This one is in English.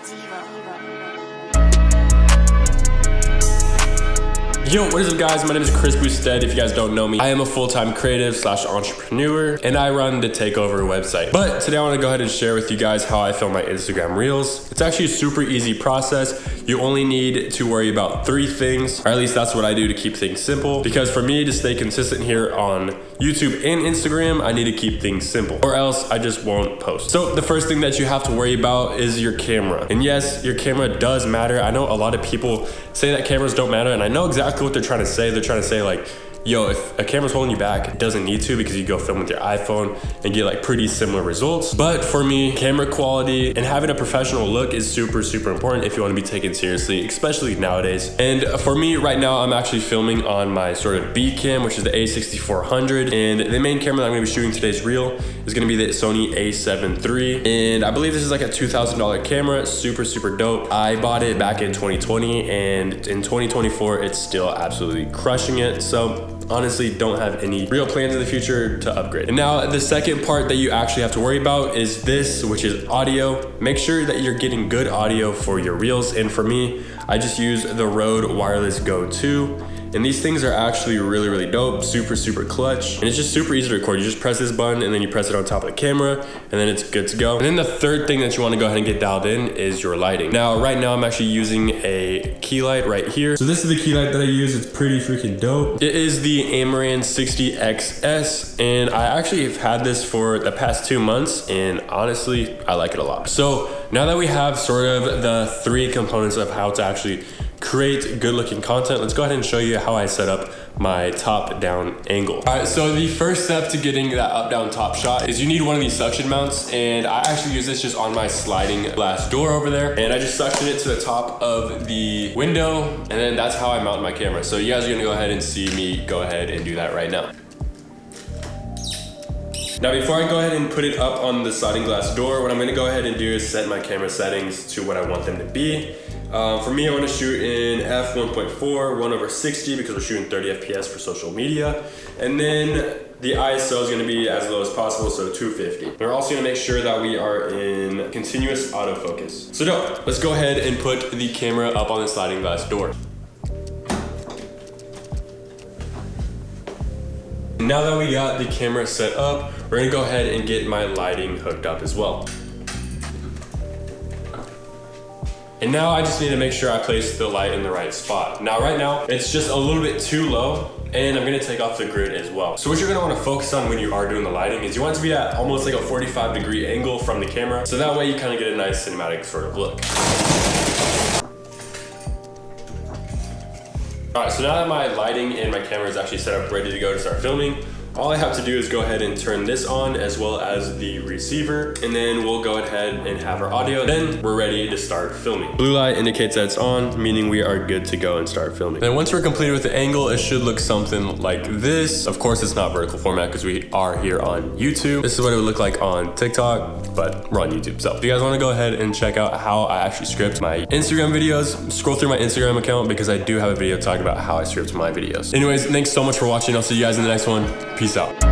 Yo, what is up guys? My name is Boustedt. If you guys don't know me, I am a full-time creative / entrepreneur and I run the TakeOver website. But today I want to go ahead and share with you guys how I film my Instagram Reels. It's actually a super easy process. You only need to worry about 3 things, or at least that's what I do to keep things simple. Because for me to stay consistent here on YouTube and Instagram, I need to keep things simple or else I just won't post. So the first thing that you have to worry about is your camera. And yes, your camera does matter. I know a lot of people say that cameras don't matter, and I know exactly what they're trying to say. They're trying to say like, yo, if a camera's holding you back, it doesn't need to, because you go film with your iPhone and get like pretty similar results. But for me, camera quality and having a professional look is super important if you want to be taken seriously, especially nowadays. And for me right now, I'm actually filming on my sort of B cam, which is the A6400. And the main camera that I'm gonna be shooting today's reel is gonna be the Sony A7 III. And I believe this is like a $2,000 camera, super dope. I bought it back in 2020 and in 2024, it's still absolutely crushing it. So honestly, don't have any real plans in the future to upgrade. And now the second part that you actually have to worry about is this, which is audio. Make sure that you're getting good audio for your reels. And for me, I just use the Rode Wireless Go 2. And these things are actually really dope, super clutch. And it's just super easy to record. You just press this button and then you press it on top of the camera and then it's good to go. And then the third thing that you wanna go ahead and get dialed in is your lighting. Now, right now I'm actually using a key light right here. So this is the key light that I use. It's pretty freaking dope. It is the Amaran 60XS, and I actually have had this for the past 2 months, and honestly, I like it a lot. So now that we have sort of the 3 components of how to actually create good looking content, let's go ahead and show you how I set up my top down angle. All right, so the first step to getting that up down top shot is you need one of these suction mounts, and I actually use this just on my sliding glass door over there, and I just suction it to the top of the window, and then that's how I mount my camera. So you guys are gonna go ahead and see me go ahead and do that right now. Now, before I go ahead and put it up on the sliding glass door, what I'm gonna go ahead and do is set my camera settings to what I want them to be. For me, I want to shoot in f1.4, 1/60, because we're shooting 30 FPS for social media. And then the ISO is going to be as low as possible, so 250. We're also going to make sure that we are in continuous autofocus. So dope, let's go ahead and put the camera up on the sliding glass door. Now that we got the camera set up, we're going to go ahead and get my lighting hooked up as well. And now I just need to make sure I place the light in the right spot. Now, right now, it's just a little bit too low, and I'm gonna take off the grid as well. So what you're gonna wanna focus on when you are doing the lighting is you want it to be at almost like a 45-degree angle from the camera, so that way you kind of get a nice cinematic sort of look. All right, so now that my lighting and my camera is actually set up ready to go to start filming, all I have to do is go ahead and turn this on as well as the receiver, and then we'll go ahead and have our audio. Then we're ready to start filming. Blue light indicates that it's on, meaning we are good to go and start filming. Then once we're completed with the angle, it should look something like this. Of course, it's not vertical format because we are here on YouTube. This is what it would look like on TikTok, but we're on YouTube. So if you guys wanna go ahead and check out how I actually script my Instagram videos, scroll through my Instagram account because I do have a video talking about how I script my videos. Anyways, thanks so much for watching. I'll see you guys in the next one. Peace out.